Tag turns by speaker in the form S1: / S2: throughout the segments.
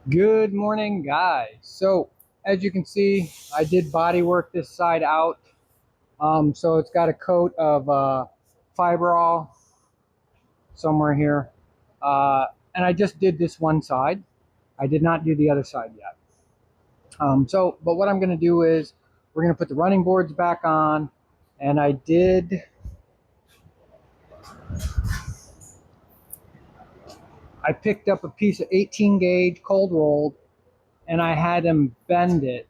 S1: Good morning, guys. So as you can see, I did body work this side out. So it's got a coat of fiberall somewhere here. And I just did this one side. I did not do the other side yet. But what I'm going to do is we're going to put the running boards back on. And I picked up a piece of 18 gauge cold rolled and I had them bend it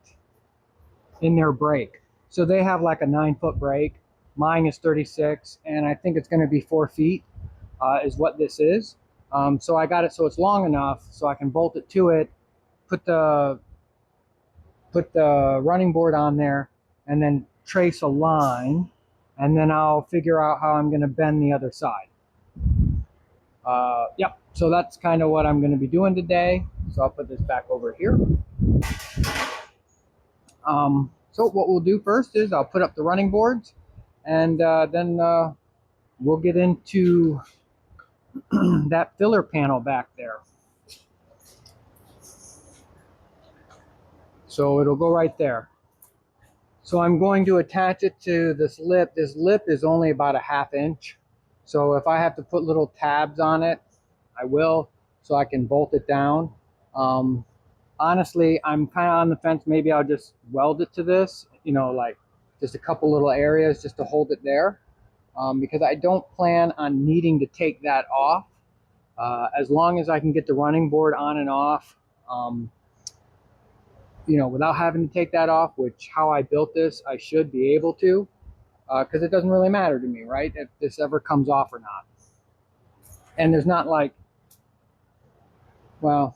S1: in their brake. So they have like a 9-foot brake. Mine is 36, and I think it's going to be 4 feet is what this is. So I got it so it's long enough so I can bolt it to it, put the running board on there, and then trace a line, and then I'll figure out how I'm going to bend the other side. Yep, so that's kind of what I'm going to be doing today. So I'll put this back over here. So what we'll do first is I'll put up the running boards, and then we'll get into that filler panel back there. So it'll go right there. So I'm going to attach it to this lip. This lip is only about a 1/2 inch. So if I have to put little tabs on it, I will, so I can bolt it down. Honestly, I'm kind of on the fence. Maybe I'll just weld it to this, like just a couple little areas just to hold it there. Because I don't plan on needing to take that off. As long as I can get the running board on and off, without having to take that off, which how I built this, I should be able to, because it doesn't really matter to me, right, if this ever comes off or not. And there's not like, well,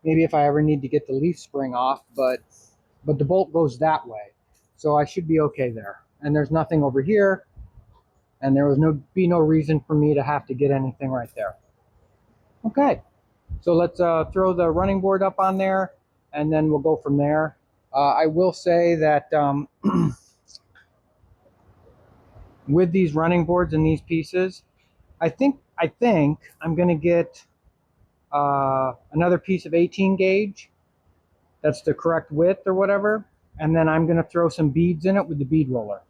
S1: maybe if I ever need to get the leaf spring off, but the bolt goes that way. So I should be okay there. And there's nothing over here, and there was no reason for me to have to get anything right there. Okay, so let's throw the running board up on there, and then we'll go from there. I will say that with these running boards and these pieces, I think I'm going to get another piece of 18 gauge. That's the correct width or whatever. And then I'm going to throw some beads in it with the bead roller.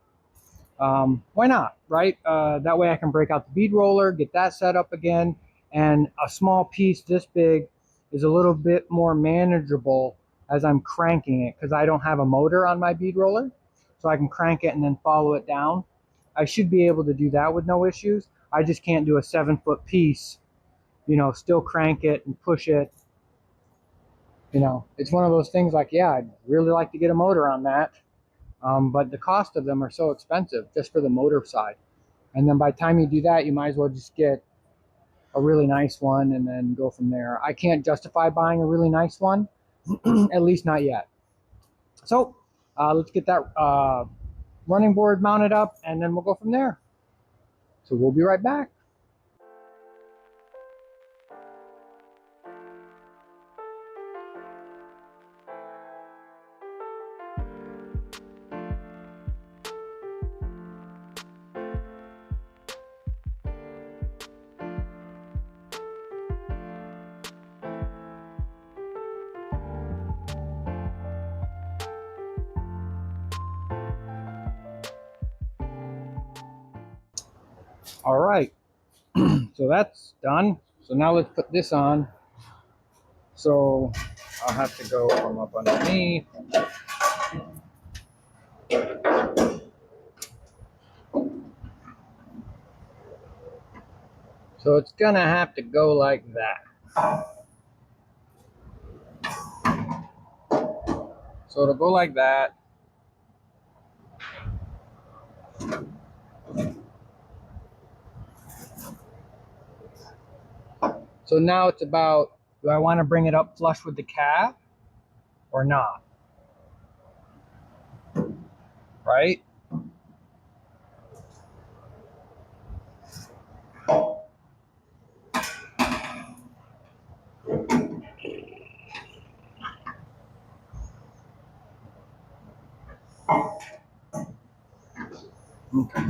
S1: Why not, right? That way I can break out the bead roller, get that set up again. And a small piece this big is a little bit more manageable as I'm cranking it, because I don't have a motor on my bead roller. So I can crank it and then follow it down. I should be able to do that with no issues. I just can't do a 7-foot piece, still crank it and push it. It's one of those things like, yeah, I'd really like to get a motor on that. But the cost of them are so expensive just for the motor side. And then by the time you do that, you might as well just get a really nice one and then go from there. I can't justify buying a really nice one, at least not yet. So let's get that running board mounted up, and then we'll go from there. So we'll be right back. All right, so that's done. So now let's put this on. So I'll have to go from up underneath. So it's gonna have to go like that. So it'll go like that. So now it's about, do I want to bring it up flush with the cab or not? Right? Okay.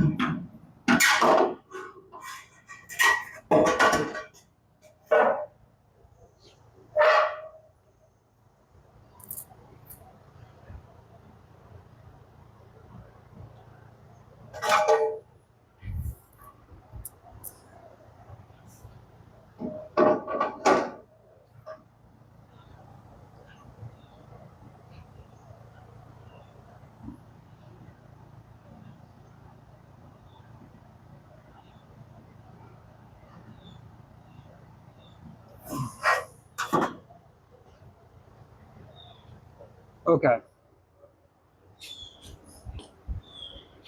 S1: Okay.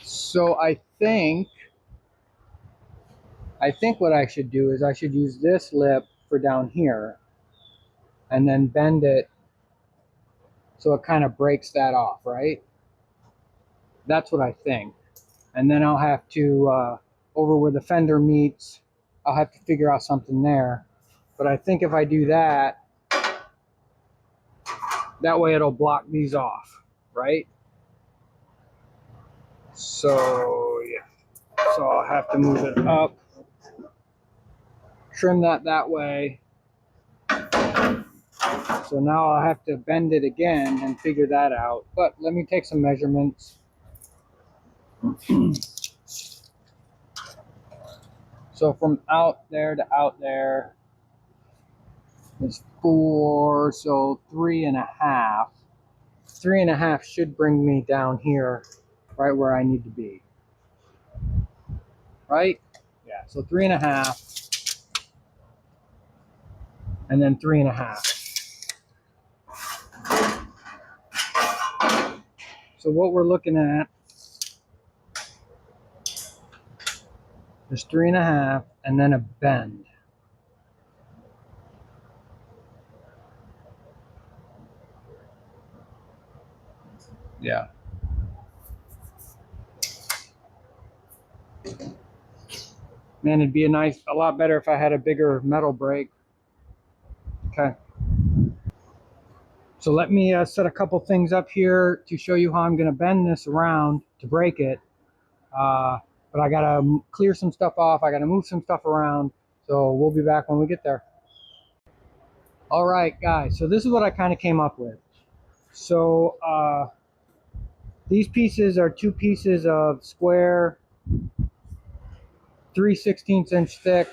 S1: So I think what I should do is I should use this lip for down here and then bend it so it kind of breaks that off, right? That's what I think. And then I'll have to, over where the fender meets, I'll have to figure out something there. But I think if I do that, that way it'll block these off, right? So, yeah. So I'll have to move it up, trim that way. So now I'll have to bend it again and figure that out. But let me take some measurements. So from out there to out there is 4, so 3.5. 3.5 should bring me down here, right where I need to be. Right? Yeah, so 3.5, and then 3.5. So what we're looking at is 3.5 and then a bend. Yeah. Man, it'd be a lot better if I had a bigger metal brake. Okay. So let me set a couple things up here to show you how I'm going to bend this around to break it. But I got to clear some stuff off. I got to move some stuff around. So we'll be back when we get there. All right, guys. So this is what I kind of came up with. So these pieces are 2 pieces of square 3/16 inch thick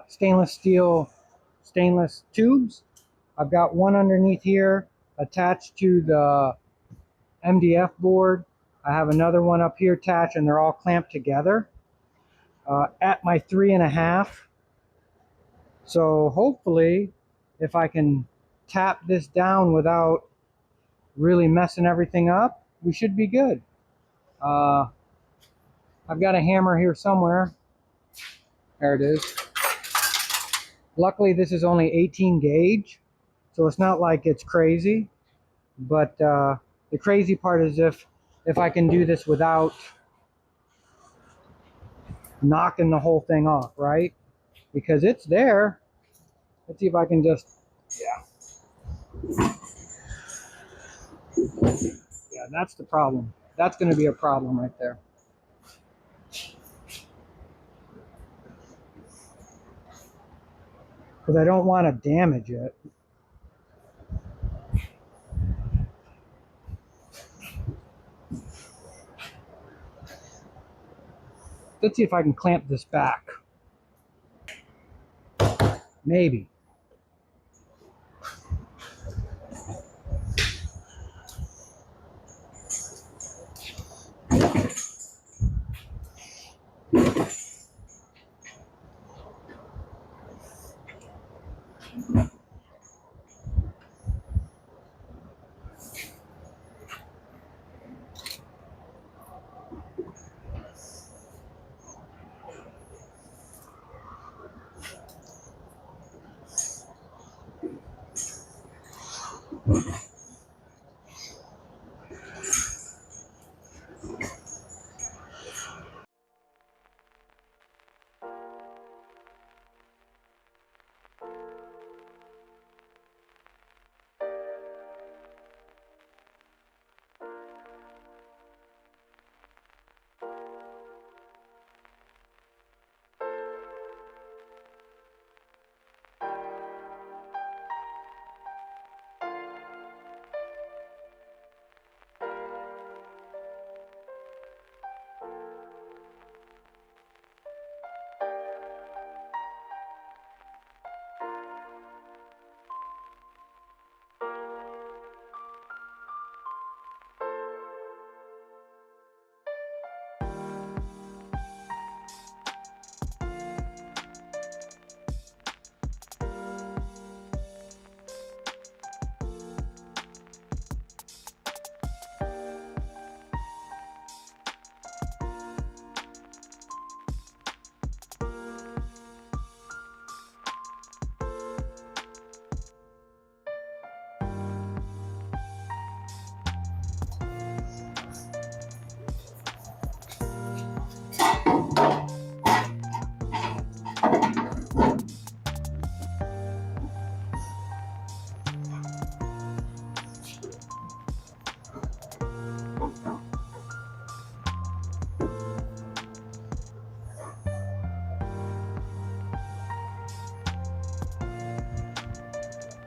S1: stainless tubes. I've got one underneath here attached to the MDF board. I have another one up here attached, and they're all clamped together at my 3.5. So hopefully, if I can tap this down without really messing everything up, we should be good. I've got a hammer here somewhere. There it is. Luckily, this is only 18 gauge, so it's not like it's crazy. But the crazy part is if I can do this without knocking the whole thing off, right? Because it's there. Let's see if I can just, yeah. Yeah, that's the problem. That's going to be a problem right there. Because I don't want to damage it. Let's see if I can clamp this back. Maybe.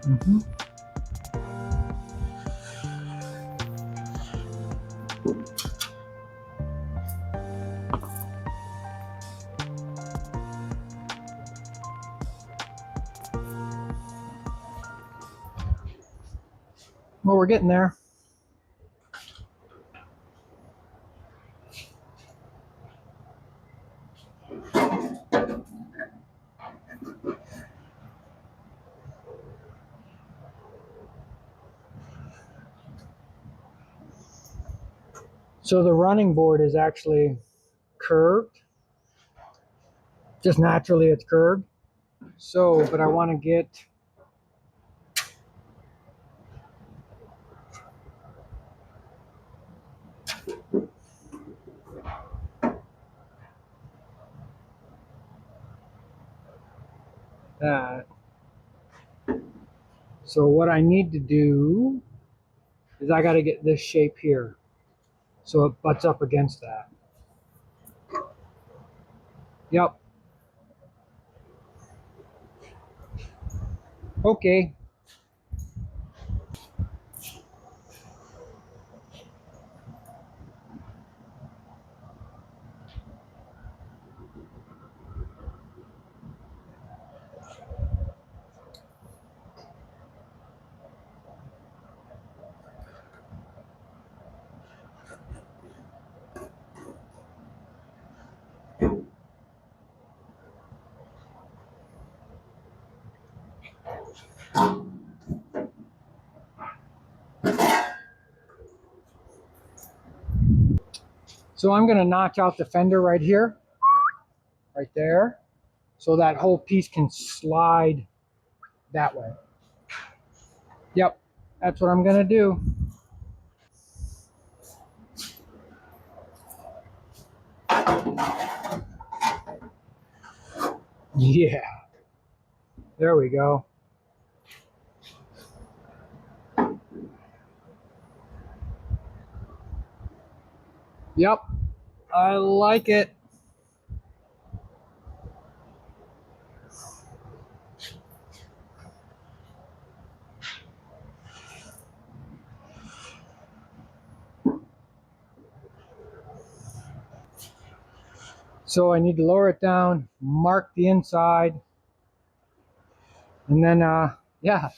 S1: Mm-hmm. Well, we're getting there. So the running board is actually curved. Just naturally it's curved. So, but I want to get that. So what I need to do is I got to get this shape here. So it butts up against that. Yep. Okay. So I'm going to notch out the fender right here, right there, so that whole piece can slide that way. Yep, that's what I'm going to do. Yeah, there we go. Yep, I like it. So I need to lower it down, mark the inside, and then yeah,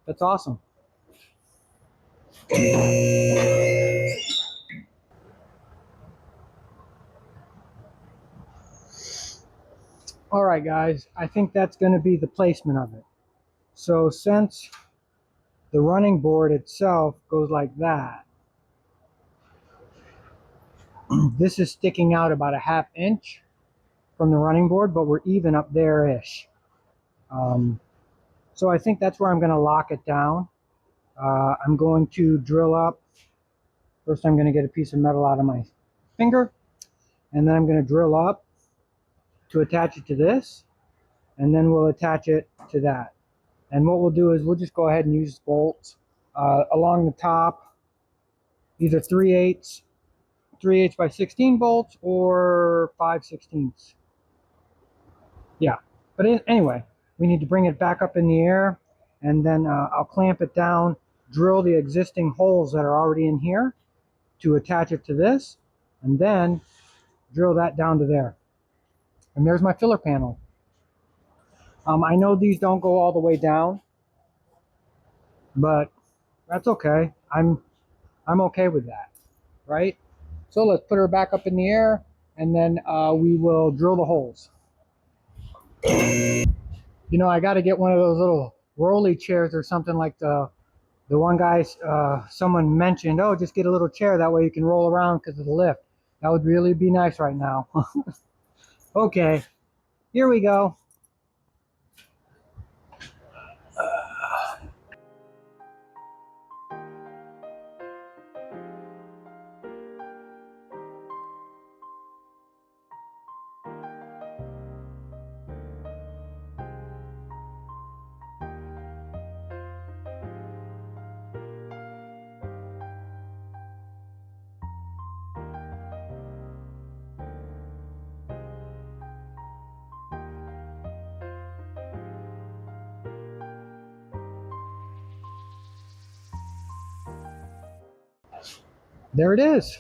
S1: that's awesome. All right, guys, I think that's going to be the placement of it. So since the running board itself goes like that, this is sticking out about a ½ inch from the running board, but we're even up there-ish. So I think that's where I'm going to lock it down. I'm going to drill up. First, I'm going to get a piece of metal out of my finger, and then I'm going to drill up to attach it to this, and then we'll attach it to that. And what we'll do is we'll just go ahead and use bolts along the top, either 3/8 by 16 bolts or 5/16. Yeah, but anyway, we need to bring it back up in the air, and then I'll clamp it down, drill the existing holes that are already in here to attach it to this, and then drill that down to there. And there's my filler panel. I know these don't go all the way down, but that's okay. I'm okay with that, right? So let's put her back up in the air, and then we will drill the holes. You know, I got to get one of those little rolly chairs or something like the one guy, someone mentioned, oh, just get a little chair, that way you can roll around because of the lift. That would really be nice right now. Okay, here we go. There it is.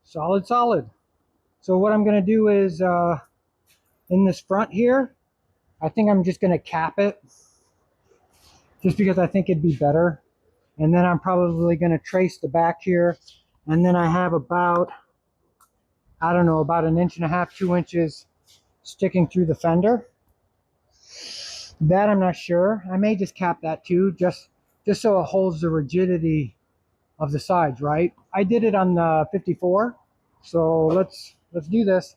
S1: Solid, solid. So what I'm going to do is in this front here, I think I'm just going to cap it just because I think it'd be better. And then I'm probably going to trace the back here. And then I have about, I don't know, about 1.5 inches, 2 inches sticking through the fender. That I'm not sure. I may just cap that too, just so it holds the rigidity of the sides, right? I did it on the 54. So let's do this.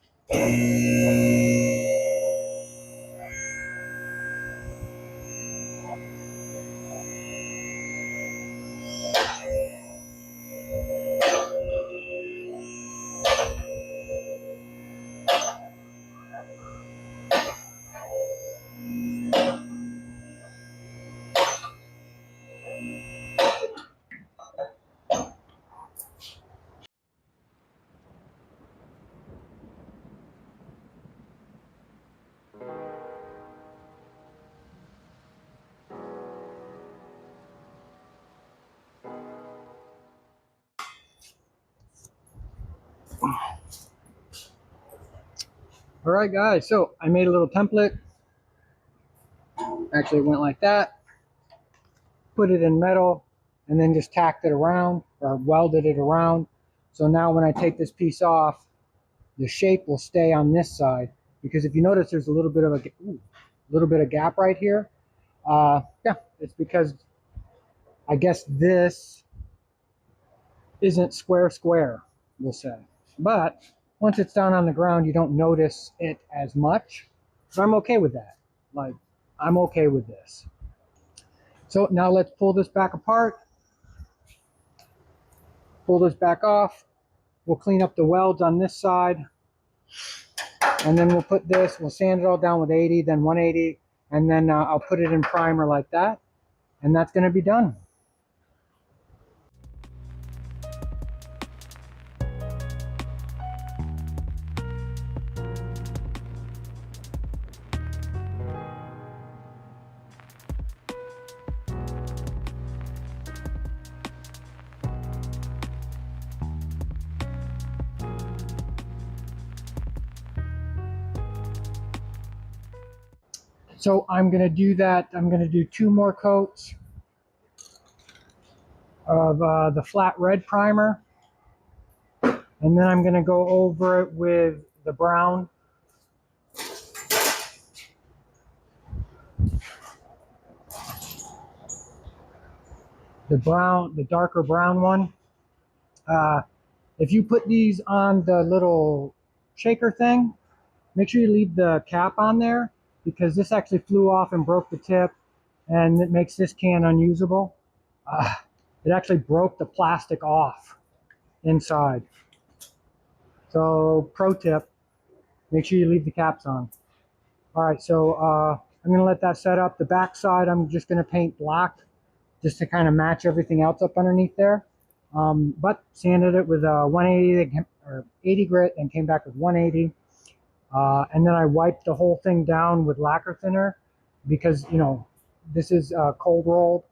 S1: All right, guys, so I made a little template. Actually, it went like that. Put it in metal and then just tacked it around or welded it around. So now when I take this piece off, the shape will stay on this side, because if you notice there's a little bit of a gap right here. Yeah, it's because I guess this isn't square, we'll say. But once it's down on the ground, you don't notice it as much. So I'm okay with that. Like, I'm okay with this. So now let's pull this back apart. Pull this back off. We'll clean up the welds on this side. And then we'll put this, we'll sand it all down with 80, then 180. And then I'll put it in primer like that. And that's going to be done. So I'm going to do that. I'm going to do 2 more coats of the flat red primer. And then I'm going to go over it with the brown. The darker brown one. If you put these on the little shaker thing, make sure you leave the cap on there, because this actually flew off and broke the tip, and it makes this can unusable. It actually broke the plastic off inside. So pro tip, make sure you leave the caps on. All right, so I'm going to let that set up. The back side, I'm just going to paint black just to kind of match everything else up underneath there. But sanded it with a 180 or 80 grit and came back with 180. And then I wiped the whole thing down with lacquer thinner, because, you know, this is cold rolled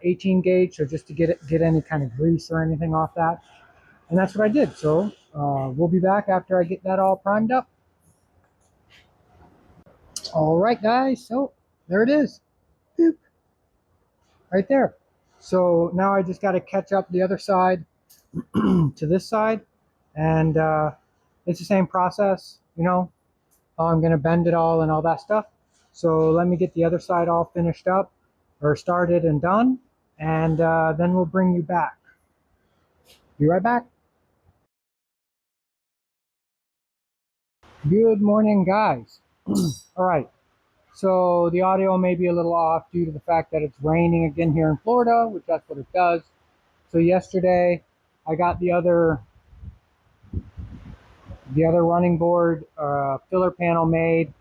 S1: 18 gauge, so just to get any kind of grease or anything off that. And that's what I did. So we'll be back after I get that all primed up. All right, guys, so there it is. Boop. Right there. So now I just got to catch up the other side to this side, and it's the same process, you know. I'm going to bend it all and all that stuff. So let me get the other side all finished up, or started and done, and then we'll bring you back. Be right back. Good morning, guys. All right, so the audio may be a little off due to the fact that it's raining again here in Florida, which that's what it does. So yesterday I got the other running board filler panel made,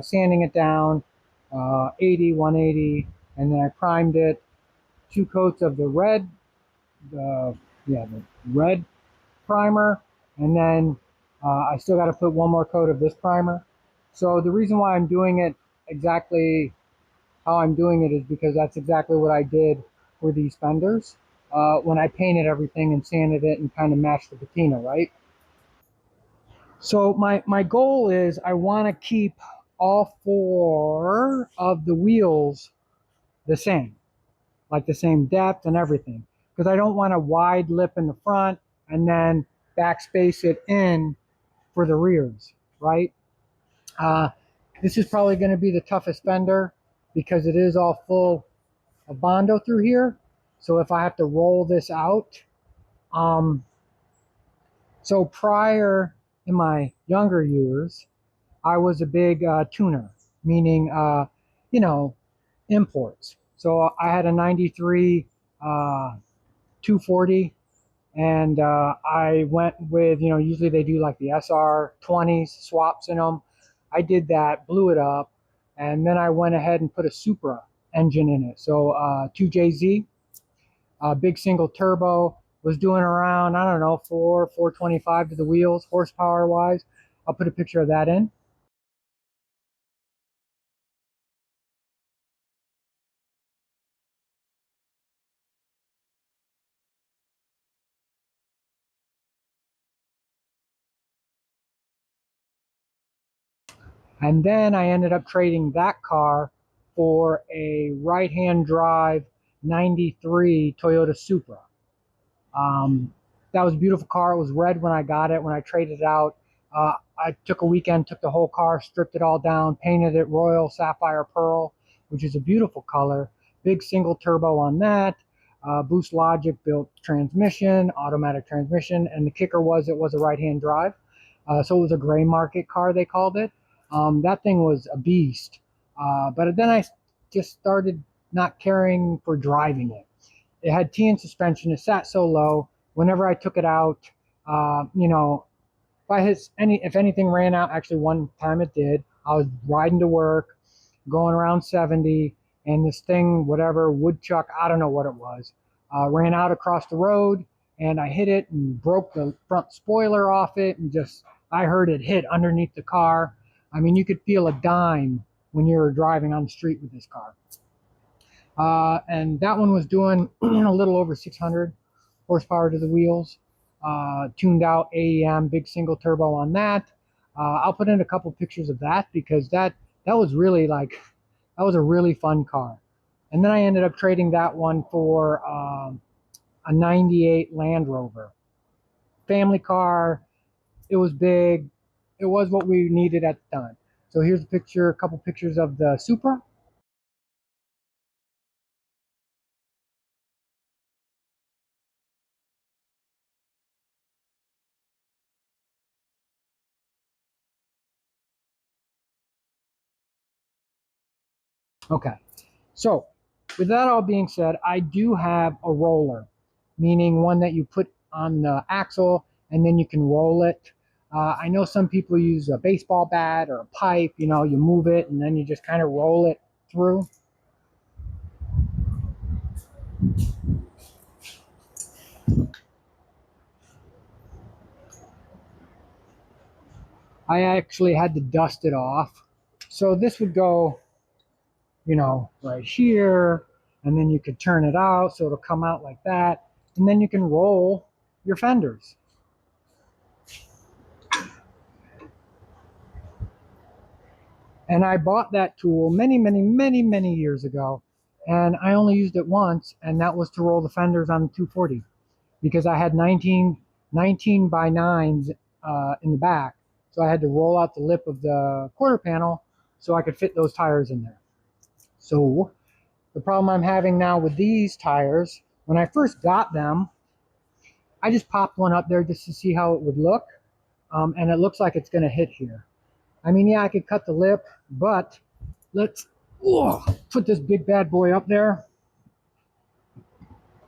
S1: sanding it down 80, 180, and then I primed it. 2 coats of the red primer, and then I still got to put 1 more coat of this primer. So the reason why I'm doing it exactly how I'm doing it is because that's exactly what I did for these fenders when I painted everything and sanded it and kind of matched the patina, right? So my goal is I want to keep all four of the wheels the same, like the same depth and everything, because I don't want a wide lip in the front and then backspace it in for the rears, right? Uh, this is probably going to be the toughest fender because it is all full of Bondo through here. So if I have to roll this out, um, so prior in my younger years, I was a big tuner, meaning, you know, imports. So I had a 93 240, and I went with, usually they do like the SR 20s swaps in them. I did that, blew it up, and then I went ahead and put a Supra engine in it. So 2JZ, big single turbo, was doing around, I don't know, 425 to the wheels, horsepower wise. I'll put a picture of that in. And then I ended up trading that car for a right-hand drive 93 Toyota Supra. That was a beautiful car. It was red when I got it, when I traded it out. I took a weekend, took the whole car, stripped it all down, painted it royal sapphire pearl, which is a beautiful color. Big single turbo on that. Boost Logic built transmission, automatic transmission, and the kicker was it was a right-hand drive. So it was a gray market car, they called it. That thing was a beast. But then I just started not caring for driving it. It had TN suspension. It sat so low. Whenever I took it out, if anything ran out, actually one time it did. I was riding to work, going around 70, and this thing, whatever woodchuck, I don't know what it was, ran out across the road, and I hit it and broke the front spoiler off it, and just I heard it hit underneath the car. I mean, you could feel a dime when you were driving on the street with this car. And that one was doing a little over 600 horsepower to the wheels. Tuned out AEM, big single turbo on that. I'll put in a couple pictures of that because that was really that was a really fun car. And then I ended up trading that one for a 98 Land Rover. Family car. It was big. It was what we needed at the time. So here's a picture, a couple pictures of the Supra. Okay. So, with that all being said, I do have a roller, meaning one that you put on the axle and then you can roll it. I know some people use a baseball bat or a pipe, you move it and then you just kind of roll it through. I actually had to dust it off. So this would go, right here, and then you could turn it out so it'll come out like that, and then you can roll your fenders. And I bought that tool many, many, many, many years ago. And I only used it once, and that was to roll the fenders on the 240 because I had 19 by 9s in the back. So I had to roll out the lip of the quarter panel so I could fit those tires in there. So the problem I'm having now with these tires, when I first got them, I just popped one up there just to see how it would look. And it looks like it's going to hit here. I mean, yeah, I could cut the lip, but let's put this big bad boy up there.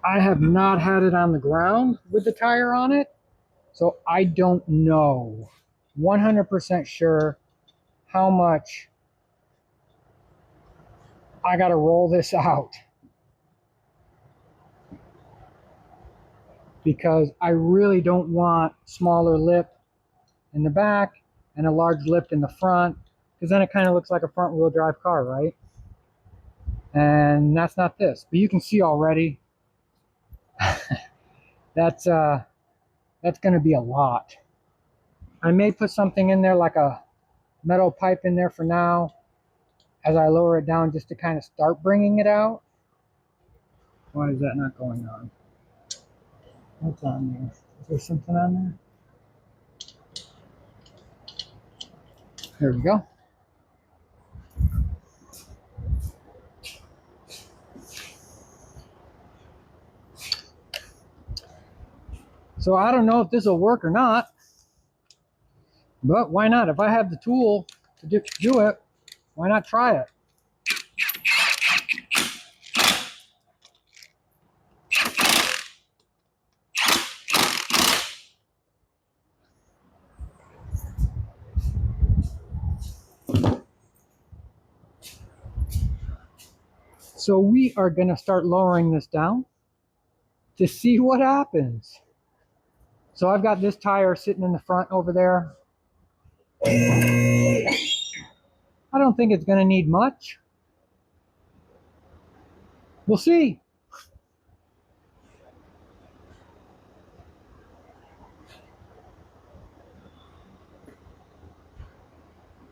S1: I have not had it on the ground with the tire on it, so I don't know 100% sure how much I got to roll this out because I really don't want smaller lip in the back and a large lip in the front because then it kind of looks like a front wheel drive car, right? And that's not this, but you can see already that's going to be a lot. I may put something in there like a metal pipe in there for now as I lower it down just to kind of start bringing it out. Why is that not going on? What's on there? Is there something on there? There we go. So I don't know if this will work or not, but why not? If I have the tool to do it, why not try it? So we are going to start lowering this down to see what happens. So I've got this tire sitting in the front over there. I don't think it's going to need much. We'll see.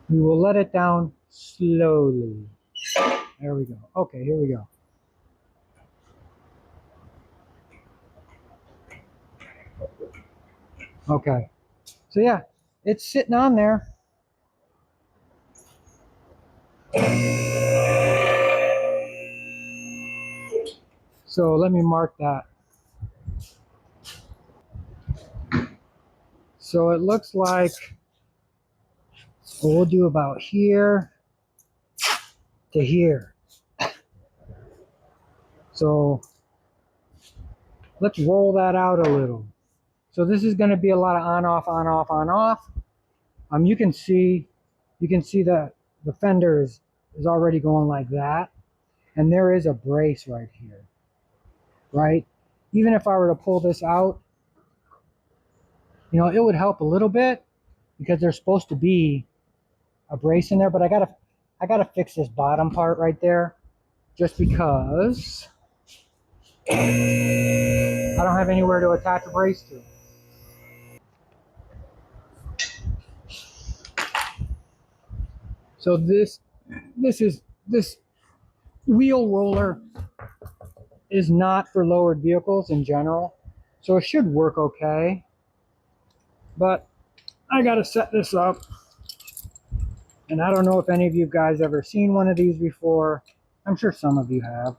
S1: We will let it down slowly. There we go. Okay, here we go. Okay. So yeah, it's sitting on there. So let me mark that. So it looks like we'll do about here to here. So let's roll that out a little. So this is going to be a lot of on off, on off, on off. You can see that the fender is already going like that, and there is a brace right here, right? Even if I were to pull this out, you know, it would help a little bit because there's supposed to be a brace in there, but I gotta fix this bottom part right there just because I don't have anywhere to attach a brace to. So this wheel roller is not for lowered vehicles in general, so it should work okay. But I gotta set this up, and I don't know if any of you guys ever seen one of these before. I'm sure some of you have.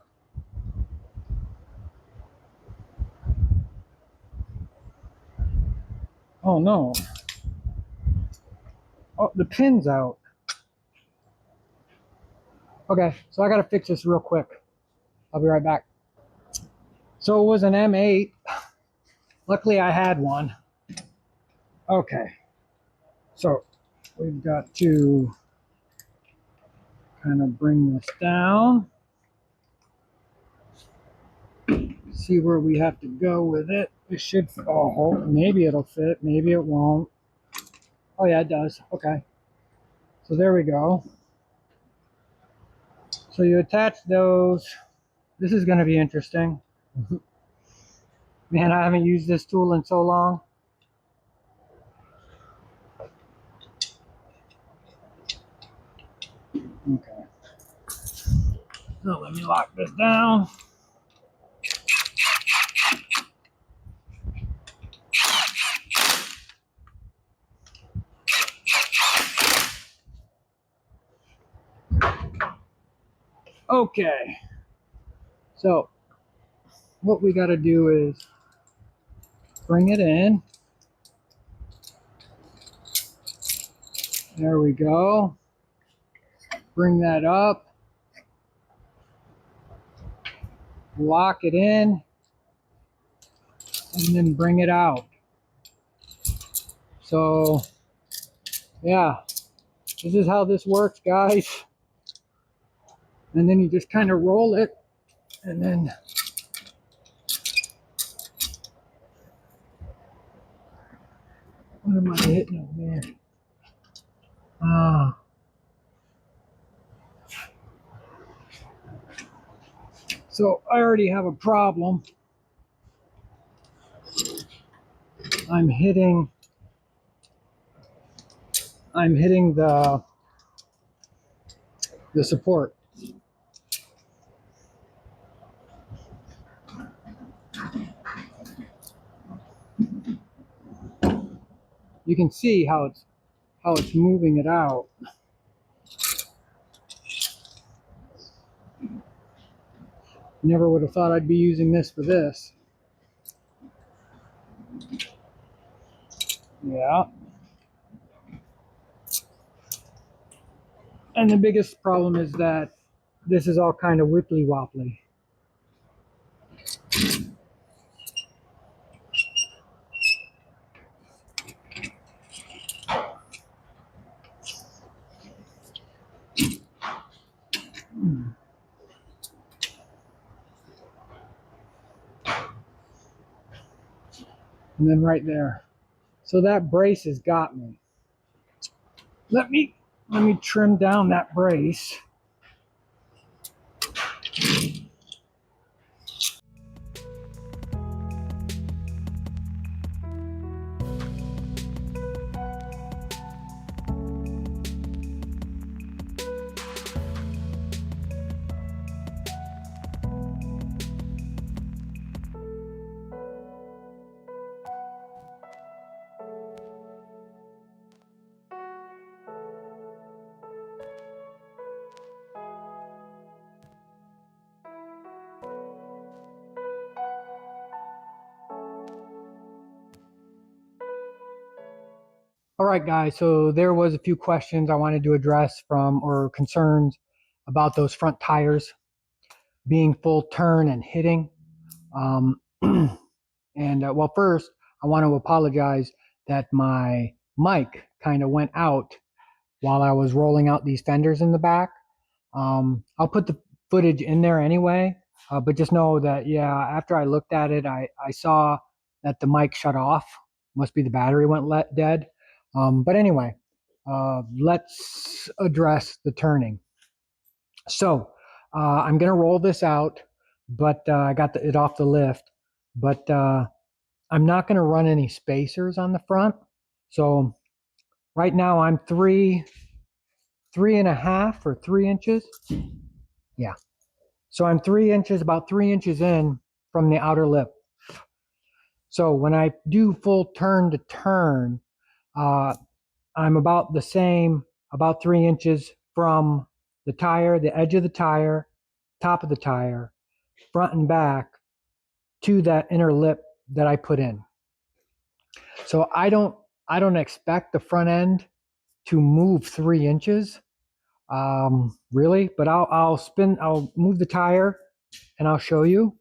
S1: Oh no. Oh, the pin's out. Okay, so I gotta fix this real quick. I'll be right back. So it was an M8. Luckily I had one. Okay, so we've got to kind of bring this down. See where we have to go with it. It should, oh, maybe it'll fit, maybe it won't. Oh yeah, it does. Okay. So there we go. So you attach those. This is going to be interesting. Man, I haven't used this tool in so long. Okay. So let me lock this down. Okay. So what we got to do is bring it in. There we go. Bring that up. Lock it in. And then bring it out. So, yeah. This is how this works, guys. And then you just kind of roll it. And then what am I hitting over there? Ah. So I already have a problem. I'm hitting the support. You can see how it's moving it out. Never would have thought I'd be using this for this. Yeah. And the biggest problem is that this is all kind of wibbly wobbly. And then right there. So that brace has got me. Let me trim down that brace. All right, guys, so there was a few questions I wanted to address or concerns about those front tires being full turn and hitting. Well, first, I want to apologize that my mic kind of went out while I was rolling out these fenders in the back. I'll put the footage in there anyway, but just know that, yeah, after I looked at it, I saw that the mic shut off. Must be the battery went dead. But anyway, let's address the turning. So I'm going to roll this out, but I got it off the lift, but I'm not going to run any spacers on the front. So right now I'm 3.5 or 3 inches. Yeah. So I'm 3 inches, about 3 inches in from the outer lip. So when I do full turn to turn, I'm about the same, about 3 inches from the tire, the edge of the tire, top of the tire, front and back to that inner lip that I put in. So I don't expect the front end to move 3 inches, really, but I'll move the tire and I'll show you.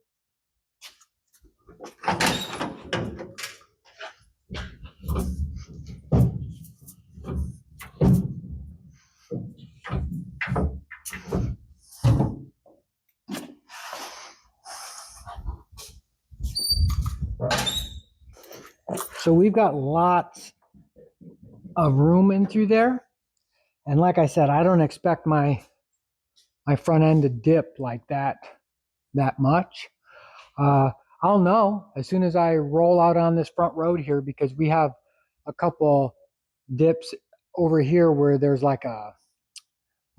S1: So we've got lots of room in through there. And like I said, I don't expect my front end to dip like that much. I'll know as soon as I roll out on this front road here, because we have a couple dips over here where there's not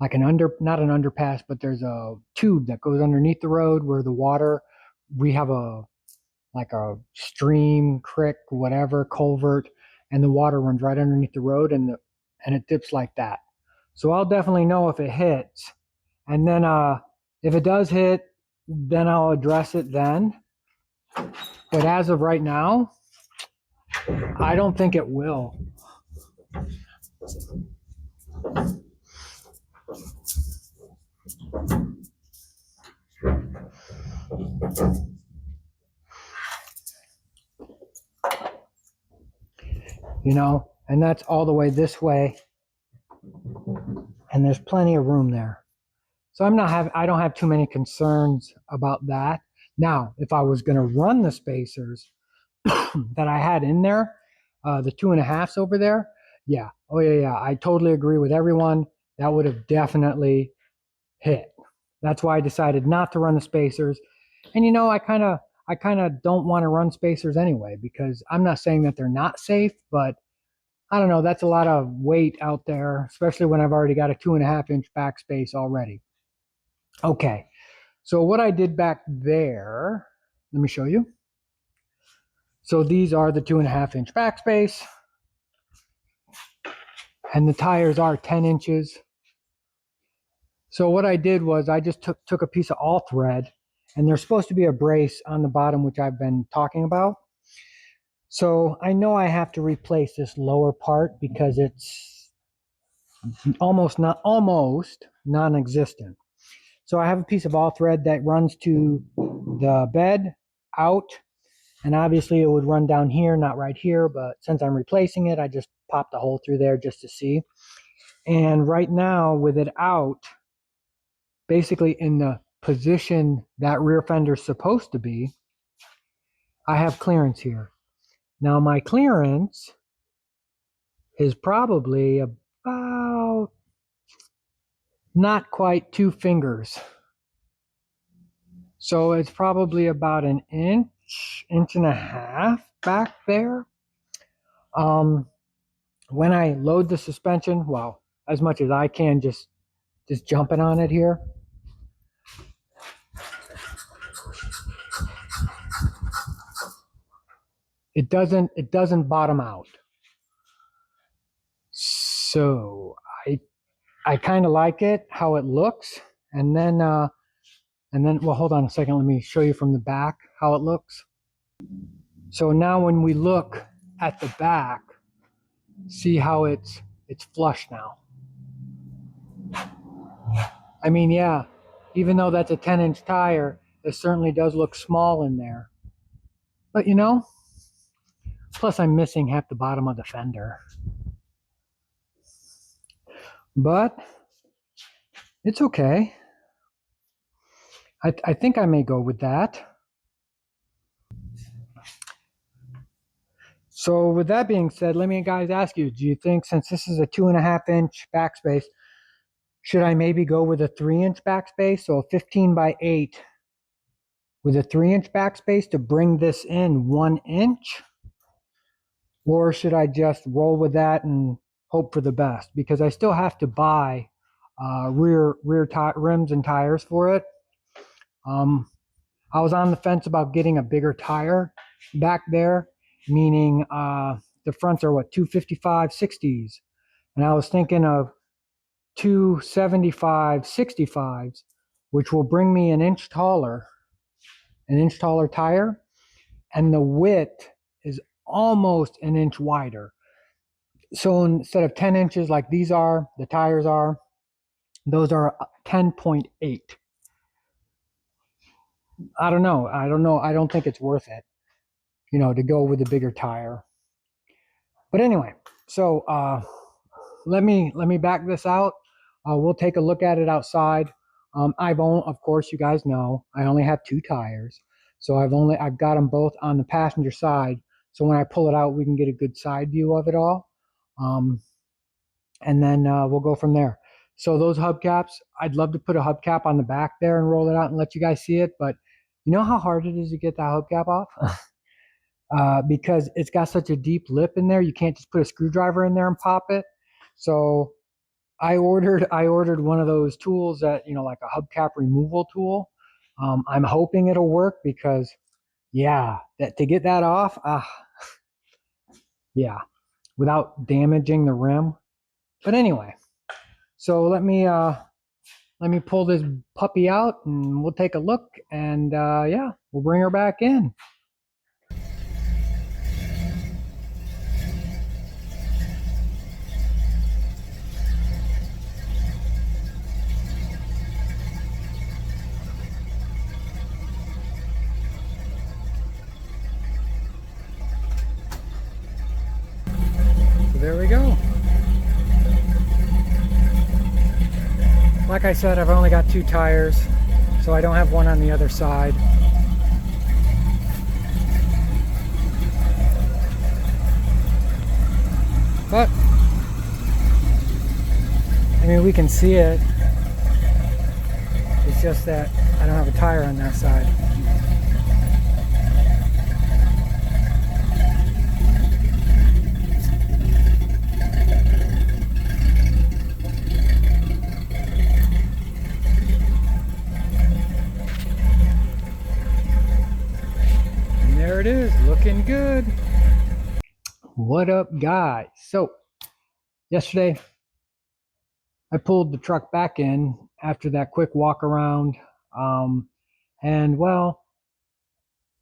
S1: an underpass, but there's a tube that goes underneath the road where the water, we have a stream, creek, whatever, culvert, and the water runs right underneath the road, and it dips like that. So I'll definitely know if it hits, and then if it does hit, then I'll address it then. But as of right now, I don't think it will. You know, and that's all the way this way, and there's plenty of room there. So I don't have too many concerns about that. Now, if I was going to run the spacers that I had in there, the 2.5s over there, yeah, oh yeah, I totally agree with everyone. That would have definitely hit. That's why I decided not to run the spacers. And you know, I kind of I kind of don't want to run spacers anyway, because I'm not saying that they're not safe, but I don't know, that's a lot of weight out there, especially when I've already got a 2.5-inch backspace already. Okay, so what I did back there, let me show you. So these are the 2.5-inch backspace, and the tires are 10 inches. So what I did was I just took a piece of all thread, and there's supposed to be a brace on the bottom, which I've been talking about. So I know I have to replace this lower part because it's almost non-existent. So I have a piece of all thread that runs to the bed out, and obviously it would run down here, not right here, but since I'm replacing it, I just popped a hole through there just to see. And right now with it out, basically in the position that rear fender's supposed to be, I have clearance here. Now my clearance is probably about not quite 2 fingers. So it's probably about an inch, inch and a half back there. When I load the suspension, well, as much as I can, just jumping on it here. It doesn't bottom out. So I kind of like it, how it looks. And then, well, hold on a second. Let me show you from the back how it looks. So now when we look at the back, see how it's flush now. I mean, yeah, even though that's a 10-inch tire, it certainly does look small in there. But you know, plus I'm missing half the bottom of the fender. But it's okay. I think I may go with that. So with that being said, let me guys ask you, do you think, since this is a 2.5-inch backspace, should I maybe go with a 3-inch backspace? So a 15x8 with a 3-inch backspace to bring this in 1 inch? Or should I just roll with that and hope for the best? Because I still have to buy rear rims and tires for it. I was on the fence about getting a bigger tire back there, meaning the fronts are what, 255 60s, and I was thinking of 275 65s, which will bring me an inch taller tire, and the width is almost an inch wider. So instead of 10 inches like these are, the tires are, those are 10.8. I don't know. I don't think it's worth it, you know, to go with a bigger tire. But anyway, so let me back this out. We'll take a look at it outside. Of course, you guys know, I only have 2 tires, so I've got them both on the passenger side. So when I pull it out, we can get a good side view of it all, and then we'll go from there. So those hubcaps, I'd love to put a hubcap on the back there and roll it out and let you guys see it, but you know how hard it is to get that hubcap off? Because it's got such a deep lip in there, you can't just put a screwdriver in there and pop it. So I ordered one of those tools that, you know, like a hubcap removal tool. I'm hoping it'll work because, yeah, to get that off, yeah, without damaging the rim. But anyway, so let me pull this puppy out and we'll take a look, and yeah, we'll bring her back in. So there we go. Like I said, I've only got 2 tires, so I don't have one on the other side. But I mean, we can see it. It's just that I don't have a tire on that side. it is, looking good. What up, guys? So yesterday I pulled the truck back in after that quick walk around, and well,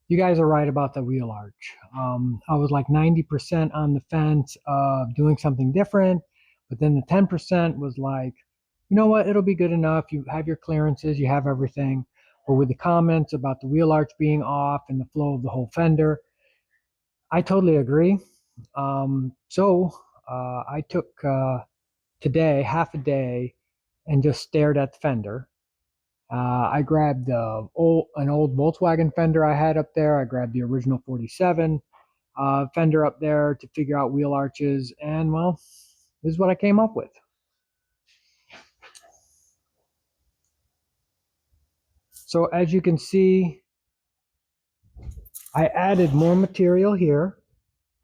S1: you guys are right about the wheel arch. I was like 90% on the fence of doing something different, but then the 10% was like, you know what, it'll be good enough. You have your clearances, you have everything. But with the comments about the wheel arch being off and the flow of the whole fender, I totally agree. So I took today half a day and just stared at the fender. I grabbed an old Volkswagen fender I had up there. I grabbed the original 47 fender up there to figure out wheel arches, and well, this is what I came up with. So as you can see, I added more material here,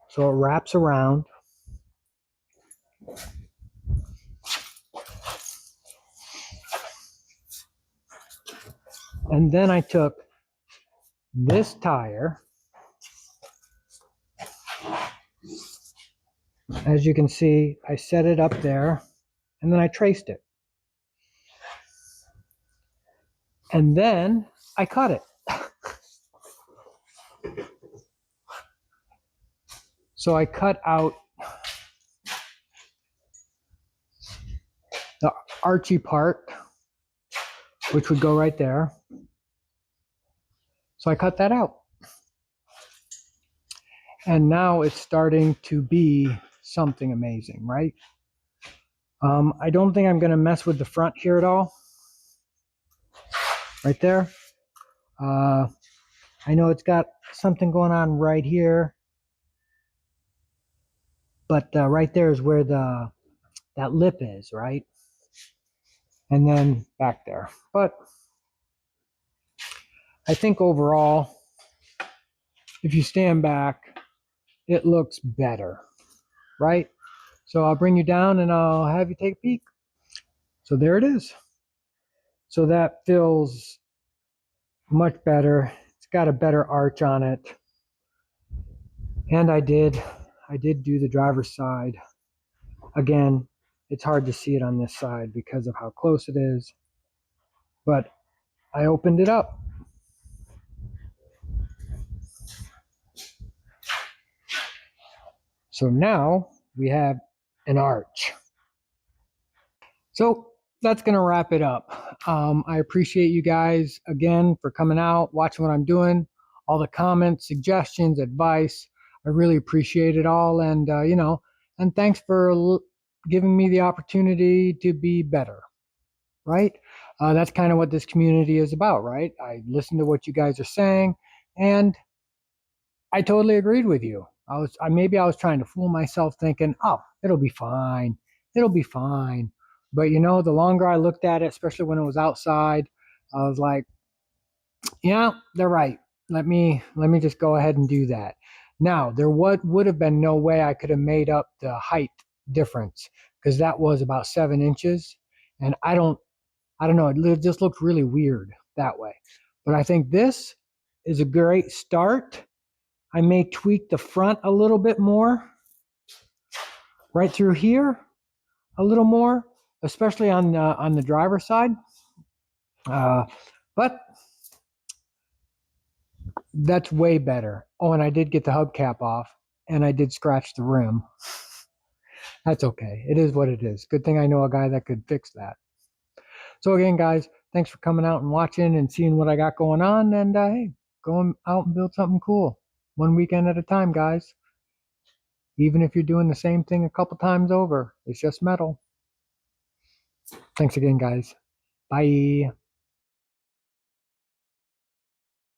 S1: so it wraps around. And then I took this tire. As you can see, I set it up there and then I traced it. And then I cut it. So I cut out the archy part, which would go right there. So I cut that out. And now it's starting to be something amazing, right? I don't think I'm going to mess with the front here at all. Right there. I know it's got something going on right here. But right there is where that lip is, right? And then back there. But I think overall, if you stand back, it looks better, right? So I'll bring you down and I'll have you take a peek. So there it is. So that feels much better. It's got a better arch on it. And I did do the driver's side. Again, it's hard to see it on this side because of how close it is. But I opened it up. So now we have an arch. So that's going to wrap it up. I appreciate you guys again for coming out, watching what I'm doing, all the comments, suggestions, advice. I really appreciate it all. And, and thanks for giving me the opportunity to be better, right? That's kind of what this community is about, right? I listen to what you guys are saying, and I totally agreed with you. Maybe I was trying to fool myself thinking, oh, it'll be fine. It'll be fine. But the longer I looked at it, especially when it was outside, I was like, yeah, they're right. Let me just go ahead and do that. Now, there would have been no way I could have made up the height difference, because that was about 7 inches. And I don't know, it just looked really weird that way. But I think this is a great start. I may tweak the front a little bit more, right through here, a little more, especially on the driver's side. But that's way better. Oh, and I did get the hubcap off, and I did scratch the rim. That's okay. It is what it is. Good thing I know a guy that could fix that. So again, guys, thanks for coming out and watching and seeing what I got going on. And hey, going out and build something cool. One weekend at a time, guys. Even if you're doing the same thing a couple times over, it's just metal. Thanks again, guys. Bye.